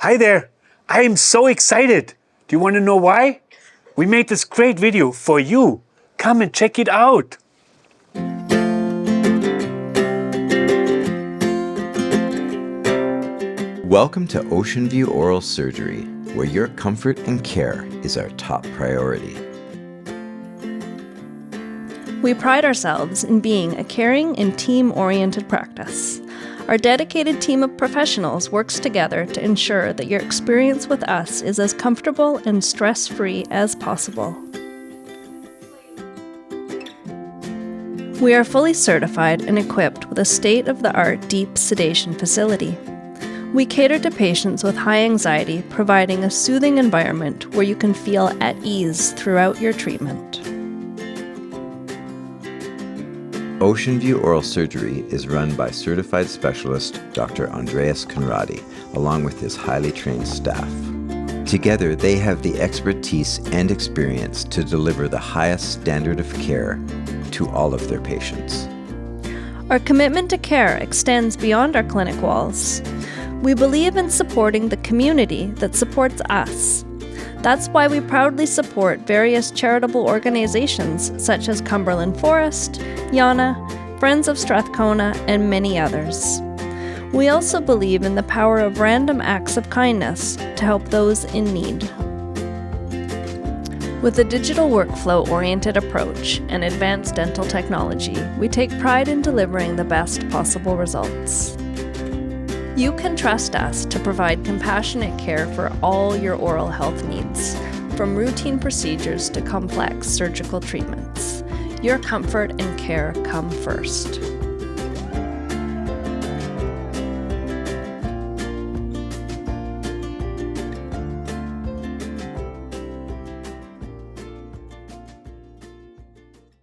Hi there! I am so excited! Do you want to know why? We made this great video for you! Come and check it out! Welcome to Oceanview Oral Surgery, where your comfort and care is our top priority. We pride ourselves in being a caring and team-oriented practice. Our dedicated team of professionals works together to ensure that your experience with us is as comfortable and stress-free as possible. We are fully certified and equipped with a state-of-the-art deep sedation facility. We cater to patients with high anxiety, providing a soothing environment where you can feel at ease throughout your treatment. Oceanview Oral Surgery is run by certified specialist Dr. Andreas Conradi, along with his highly trained staff. Together, they have the expertise and experience to deliver the highest standard of care to all of their patients. Our commitment to care extends beyond our clinic walls. We believe in supporting the community that supports us. That's why we proudly support various charitable organizations such as Cumberland Forest, Yana, Friends of Strathcona, and many others. We also believe in the power of random acts of kindness to help those in need. With a digital workflow-oriented approach and advanced dental technology, we take pride in delivering the best possible results. You can trust us to provide compassionate care for all your oral health needs, from routine procedures to complex surgical treatments. Your comfort and care come first.